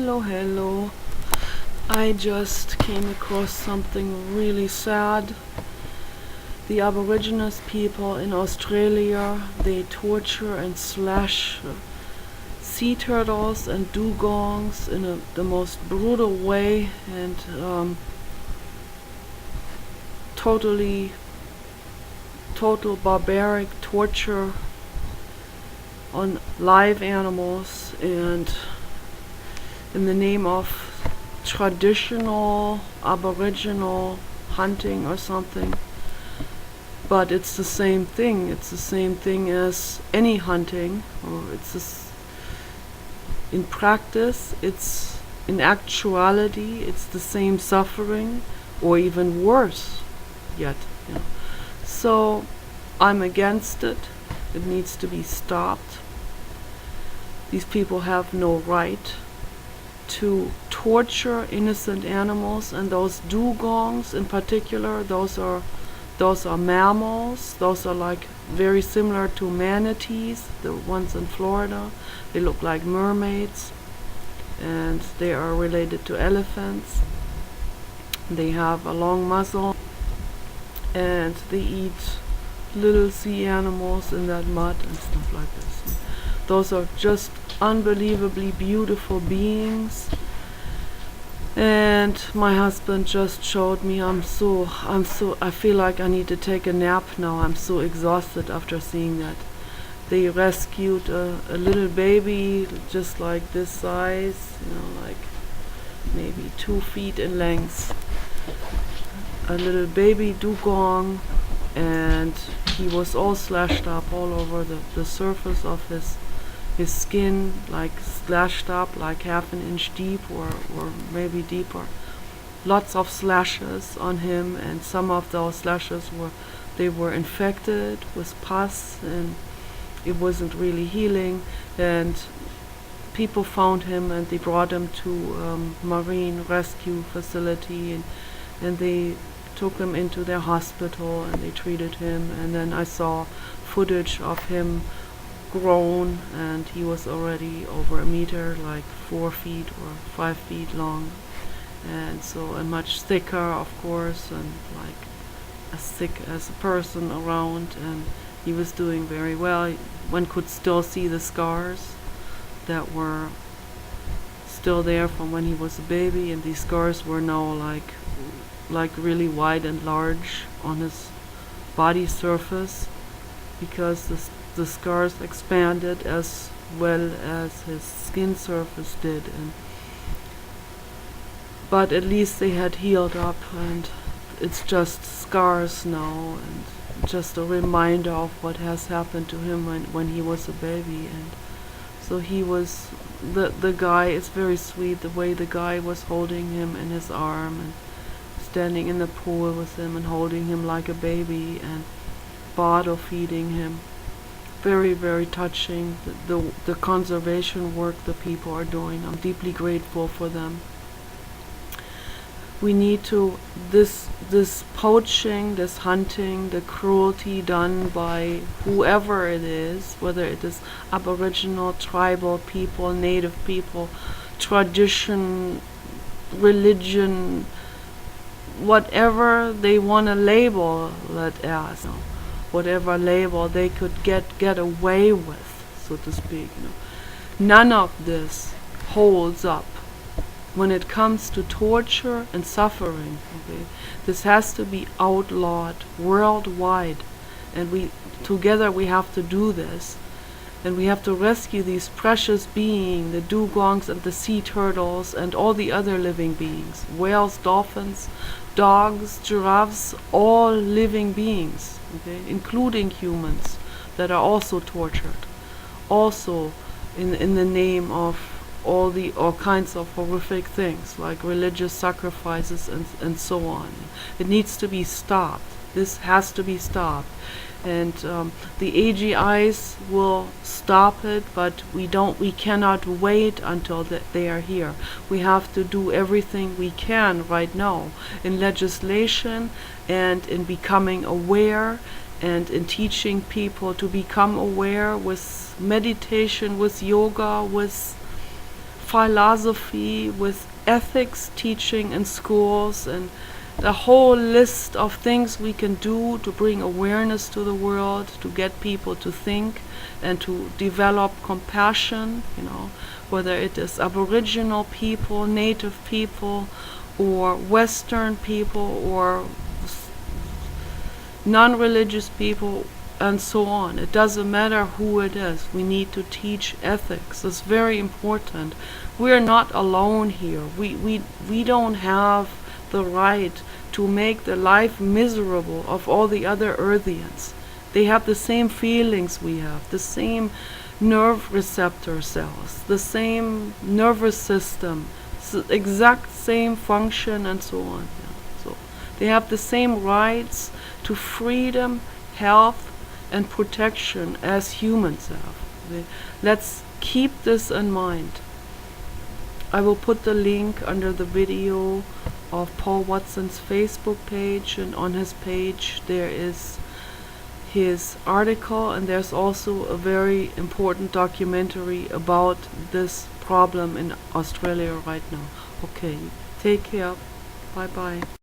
Hello. I just came across something really sad. The Aborigines people in Australia, they torture and slash sea turtles and dugongs in the most brutal way, and total barbaric torture on live animals, and in the name of traditional Aboriginal hunting or something. But it's the same thing. It's the same thing as any hunting, or in practice, in actuality, it's the same suffering, or even worse yet. So I'm against it. It needs to be stopped. These people have no right to torture innocent animals, and those dugongs in particular, those are mammals. Those are like very similar to manatees, the ones in Florida. They look like mermaids, and they are related to elephants. They have a long muzzle, and they eat little sea animals in that mud and stuff like this. Those are just unbelievably beautiful beings. And my husband just showed me, I feel like I need to take a nap now. I'm so exhausted after seeing that. They rescued a little baby just like this size, like maybe 2 feet in length. A little baby dugong, and he was all slashed up all over the surface of his skin, like slashed up like 1/2 inch deep or maybe deeper. Lots of slashes on him, and some of those slashes were infected with pus, and it wasn't really healing. And people found him, and they brought him to marine rescue facility, and they took him into their hospital, and they treated him. And then I saw footage of him grown, and he was already over 1 meter, like 4 feet or 5 feet long, and much thicker, of course, and like as thick as a person around. And he was doing very well. One could still see the scars that were still there from when he was a baby, and these scars were now like really wide and large on his body surface, because the scars expanded as well as his skin surface did. But at least they had healed up, and it's just scars now, and just a reminder of what has happened to him when he was a baby. And so he was, the guy, it's very sweet the way the guy was holding him in his arm and standing in the pool with him and holding him like a baby and bottle feeding him. Very, very touching, the conservation work the people are doing. I'm deeply grateful for them. We need to, this poaching, this hunting, the cruelty done by whoever it is, whether it is Aboriginal, tribal people, native people, tradition, religion, whatever they want to label it as, whatever label they could get away with, so to speak. None of this holds up when it comes to torture and suffering. Okay? This has to be outlawed worldwide, and together we have to do this, and we have to rescue these precious beings, the dugongs and the sea turtles and all the other living beings, whales, dolphins, dogs, giraffes, all living beings, okay, including humans that are also tortured, also in the name of all kinds of horrific things like religious sacrifices and so on. It needs to be stopped. This has to be stopped, and the AGIs will stop it, but we cannot wait until they are here. We have to do everything we can right now in legislation and in becoming aware, and in teaching people to become aware with meditation, with yoga, with philosophy, with ethics teaching in schools, and the whole list of things we can do to bring awareness to the world, to get people to think and to develop compassion, whether it is Aboriginal people, Native people, or Western people, or non-religious people, and so on. It doesn't matter who it is. We need to teach ethics. It's very important. We're not alone here. We don't have the right to make the life miserable of all the other Earthians. They have the same feelings we have, the same nerve receptor cells, the same nervous system, exact same function, and so on. So they have the same rights to freedom, health, and protection as humans have. Let's keep this in mind. I will put the link under the video of Paul Watson's Facebook page, and on his page there is his article, and there's also a very important documentary about this problem in Australia right now. Okay, take care. Bye bye.